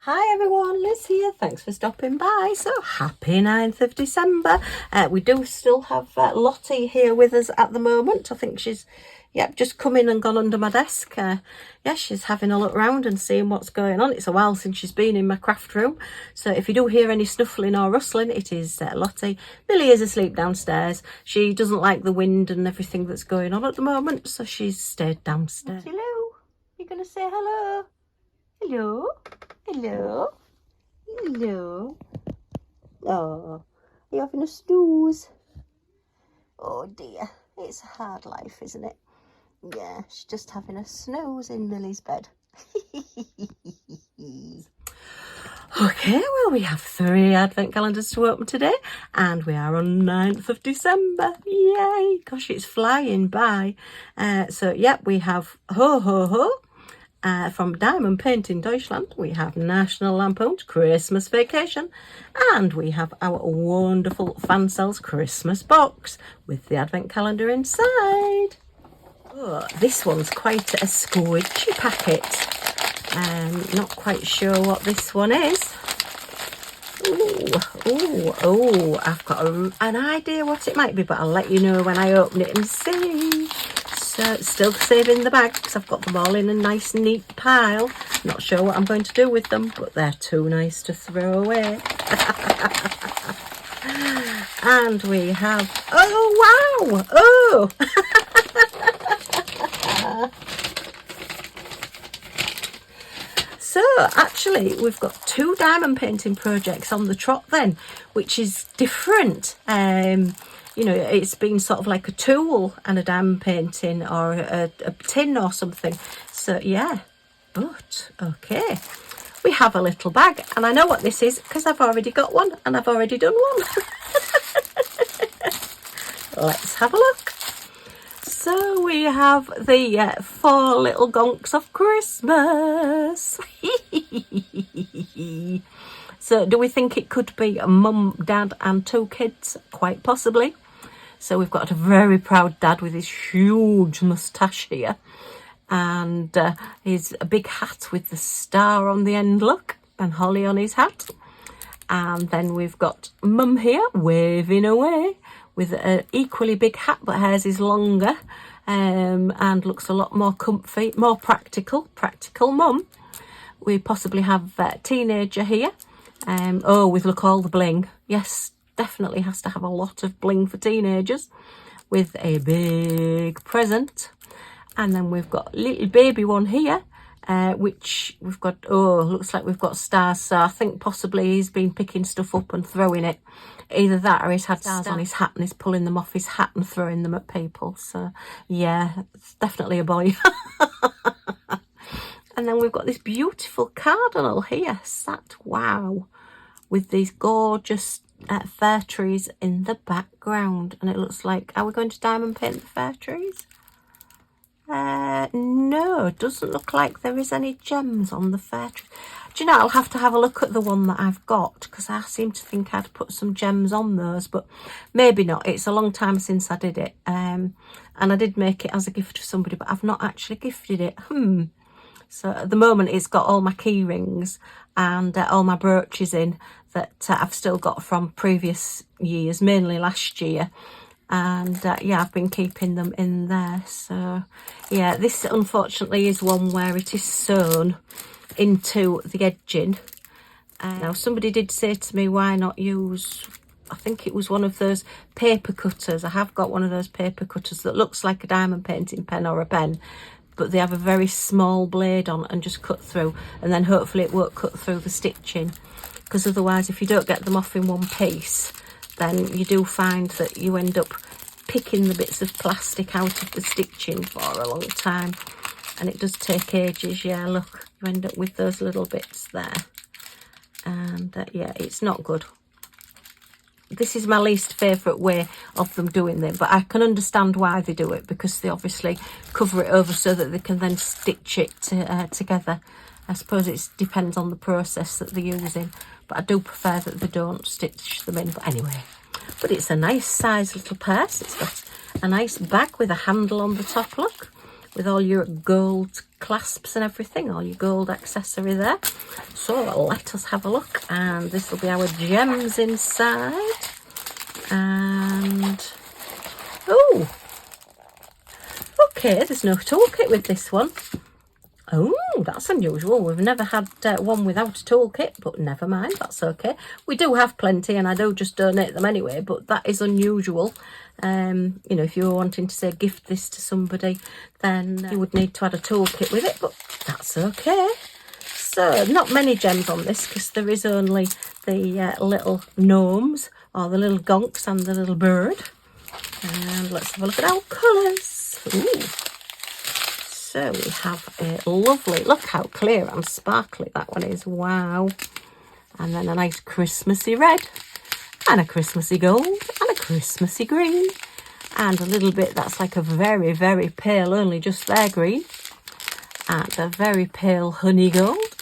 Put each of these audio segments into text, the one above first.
Hi everyone, Liz here. Thanks for stopping by. So happy 9th of December. We do still have Lottie here with us at the moment. I think she's, just come in and gone under my desk. She's having a look round and seeing what's going on. It's a while since she's been in my craft room. So if you do hear any snuffling or rustling, it is Lottie. Millie is asleep downstairs. She doesn't like the wind and everything that's going on at the moment, so she's stayed downstairs. Hello. You going to say hello? Hello? Hello? Hello? Oh, are you having a snooze? Oh dear, it's a hard life, isn't it? Yeah, she's just having a snooze in Millie's bed. Okay, well, we have 3 advent calendars to open today, and we are on 9th of December. Yay! Gosh, it's flying by. We have Ho Ho Ho. From Diamond Painting Deutschland, we have National Lampoon's Christmas Vacation, and we have our wonderful Fancells Christmas box with the advent calendar inside. Oh, this one's quite a squidgy packet. Not quite sure what this one is. Oh, I've got an idea what it might be, but I'll let you know when I open it and see. Still saving the bag because I've got them all in a nice neat pile. Not sure what I'm going to do with them, but they're too nice to throw away. And we have, oh wow, oh. So actually we've got 2 diamond painting projects on the trot then, which is different. You know, it's been sort of like a tool and a diamond painting or a tin or something. So yeah, but okay. We have a little bag, and I know what this is because I've already got one and I've already done one. Let's have a look. So we have the 4 little gonks of Christmas. So do we think it could be a mum, dad and 2 kids? Quite possibly. So we've got a very proud dad with his huge moustache here, and his big hat with the star on the end, look, and holly on his hat. And then we've got mum here waving away with an equally big hat, but hers is longer and looks a lot more comfy, more practical mum. We possibly have a teenager here. With look, all the bling. Yes, definitely has to have a lot of bling for teenagers, with a big present. And then we've got a little baby one here, which we've got, looks like we've got stars. So I think possibly he's been picking stuff up and throwing it. Either that or he's had stars on his hat and he's pulling them off his hat and throwing them at people. So yeah, it's definitely a boy. And then we've got this beautiful cardinal here, sat, wow, with these gorgeous fir trees in the background. And it looks like, are we going to diamond paint the fir trees? No, it doesn't look like there is any gems on the fir trees. Do you know, I'll have to have a look at the one that I've got, because I seem to think I'd put some gems on those, but maybe not. It's a long time since I did it. And I did make it as a gift to somebody, but I've not actually gifted it. So at the moment it's got all my key rings and all my brooches in that I've still got from previous years, mainly last year. And I've been keeping them in there. So yeah, this unfortunately is one where it is sewn into the edging. Now somebody did say to me, why not use, I think it was one of those paper cutters. I have got one of those paper cutters that looks like a diamond painting pen or a pen, but they have a very small blade on and just cut through, and then hopefully it won't cut through the stitching, because otherwise if you don't get them off in one piece, then you do find that you end up picking the bits of plastic out of the stitching for a long time, and it does take ages. Yeah, look, you end up with those little bits there, and it's not good. This is my least favourite way of them doing them, but I can understand why they do it, because they obviously cover it over so that they can then stitch it together. I suppose it depends on the process that they're using, but I do prefer that they don't stitch them in. But anyway, but it's a nice size little purse. It's got a nice bag with a handle on the top, look, with all your gold clasps and everything, all your gold accessory there. So let us have a look, and this will be our gems inside. And oh, okay, there's no toolkit with this one. Oh, that's unusual. We've never had one without a toolkit, but never mind, that's okay. We do have plenty, and I do just donate them anyway, but that is unusual. You know, if you were wanting to say gift this to somebody, then you would need to add a toolkit with it, but that's okay. So, not many gems on this, because there is only the little gnomes, or the little gonks and the little bird. And let's have a look at our colours. Ooh. So we have a lovely, look how clear and sparkly that one is, wow. And then a nice Christmassy red, and a Christmassy gold, and a Christmassy green, and a little bit that's like a very, very pale, only just there green, and a very pale honey gold,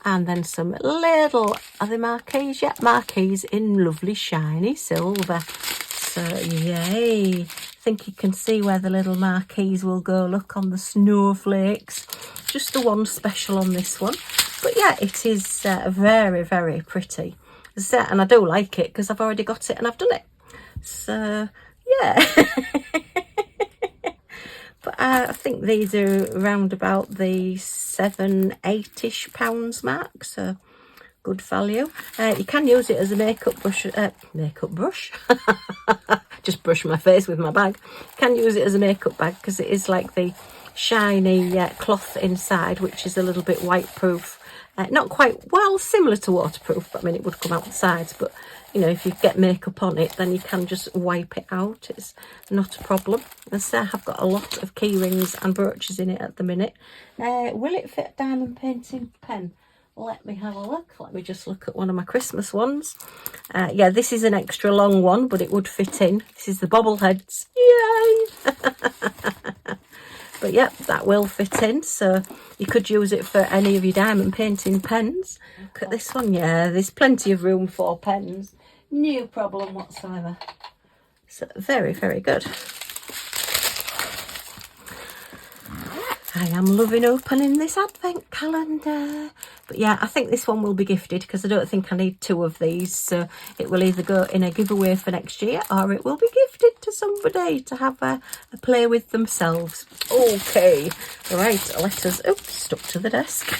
and then some little, are they marquees? Yeah, marquees in lovely shiny silver. So yay. I think you can see where the little marquees will go. Look, on the snowflakes. Just the one special on this one. But yeah, it is very, very pretty. And I do like it because I've already got it and I've done it. So yeah. But I think these are around about the £7-8ish mark. So good value. You can use it as a makeup brush. Just brush my face with my bag. You can use it as a makeup bag because it is like the shiny cloth inside, which is a little bit white-proof. Not quite, well, similar to waterproof, but I mean, it would come out the sides. But, you know, if you get makeup on it, then you can just wipe it out. It's not a problem. As I say, I've got a lot of key rings and brooches in it at the minute. Will it fit a diamond painting pen? Let me have a look. Let me just look at one of my Christmas ones. Yeah, this is an extra long one, but it would fit in. This is the bobbleheads. Yay! But yeah, that will fit in. So you could use it for any of your diamond painting pens. Look at this one. Yeah, there's plenty of room for pens. No problem whatsoever. So very, very good. I am loving opening this advent calendar. But yeah, I think this one will be gifted because I don't think I need two of these. So it will either go in a giveaway for next year or it will be gifted to somebody to have a play with themselves. Okay, right, let us, oops, stuck to the desk.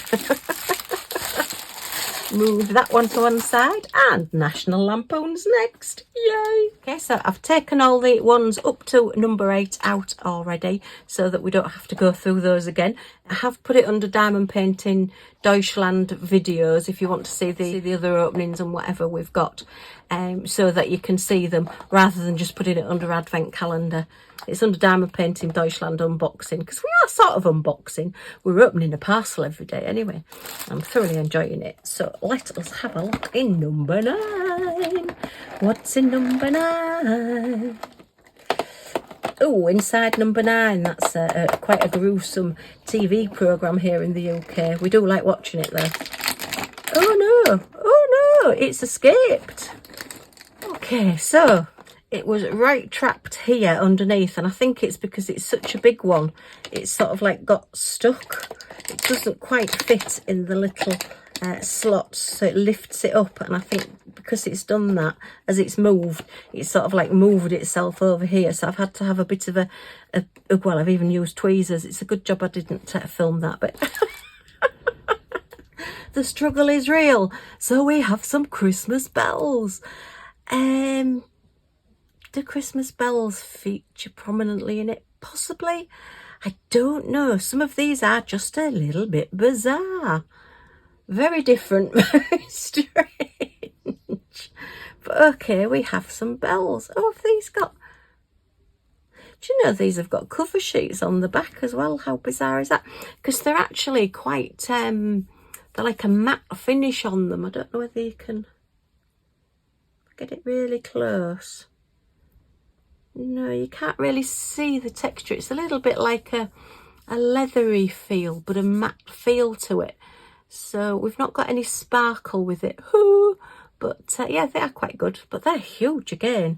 Move that one to one side, and National Lampoon's next. Yay! Okay, so I've taken all the ones up to number 8 out already so that we don't have to go through those again. I have put it under Diamond Painting Deutschland videos if you want to see the other openings and whatever we've got, so that you can see them rather than just putting it under Advent Calendar. It's under Diamond Painting Deutschland unboxing because we are sort of unboxing. We're opening a parcel every day anyway. I'm thoroughly enjoying it. So let us have a look in number 9. What's in number 9? Oh, inside number 9, that's quite a gruesome TV programme here in the UK. We do like watching it though. Oh no, it's escaped. Okay, so it was right trapped here underneath, and I think it's because it's such a big one. It's sort of like got stuck. It doesn't quite fit in the little slots, so it lifts it up, and I think because it's done that, as it's moved, it's sort of like moved itself over here. So I've had to have a bit of a well, I've even used tweezers. It's a good job I didn't film that, but the struggle is real. So we have some Christmas bells. Do Christmas bells feature prominently in it? Possibly. I don't know. Some of these are just a little bit bizarre. Very different, very strange. But okay, we have some bells. Oh, have these got... Do you know these have got cover sheets on the back as well? How bizarre is that? Because they're actually quite... they're like a matte finish on them. I don't know whether you can get it really close. No, you can't really see the texture. It's a little bit like a leathery feel, but a matte feel to it. So we've not got any sparkle with it. But yeah, they are quite good. But they're huge again.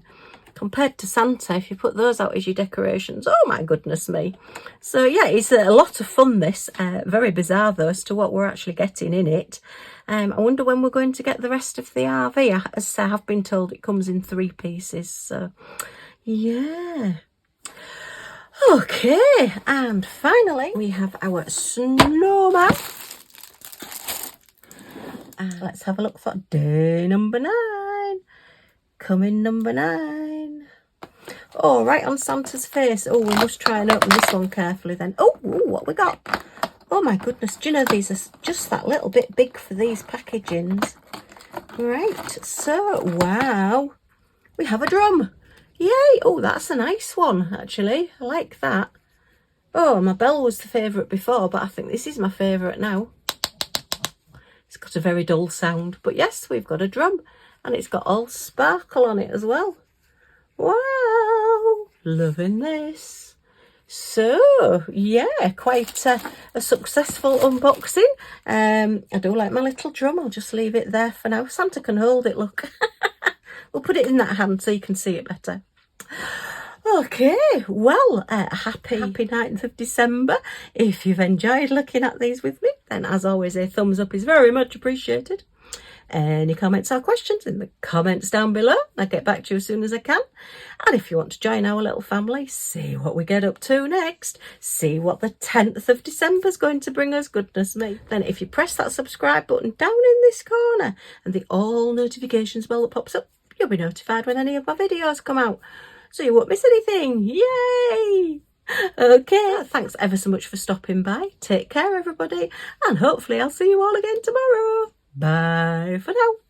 compared to Santa, if you put those out as your decorations, oh my goodness me. So yeah, it's a lot of fun, this. Very bizarre though as to what we're actually getting in it. I wonder when we're going to get the rest of the RV. As I have been told, it comes in 3 pieces, so yeah. Okay, and finally we have our snowman. And let's have a look for day number 9. Coming number 9. Oh, right on Santa's face. Oh, we must try and open this one carefully then. Oh, what we got? Oh my goodness, do you know these are just that little bit big for these packagings? Right, so, wow. We have a drum. Yay! Oh, that's a nice one, actually. I like that. Oh, my bell was the favourite before, but I think this is my favourite now. It's got a very dull sound. But yes, we've got a drum. And it's got all sparkle on it as well. Wow! Loving this. So, yeah, quite a successful unboxing. I do like my little drum. I'll just leave it there for now. Santa can hold it, look. We'll put it in that hand so you can see it better. Okay, well, happy 9th of December. If you've enjoyed looking at these with me, then as always, a thumbs up is very much appreciated. Any comments or questions in the comments down below. I'll get back to you as soon as I can. And if you want to join our little family, see what we get up to next, see what the 10th of December is going to bring us, goodness me. Then if you press that subscribe button down in this corner and the all notifications bell that pops up, you'll be notified when any of my videos come out, so you won't miss anything. Yay! Okay, thanks ever so much for stopping by. Take care, everybody, and hopefully I'll see you all again tomorrow. Bye for now.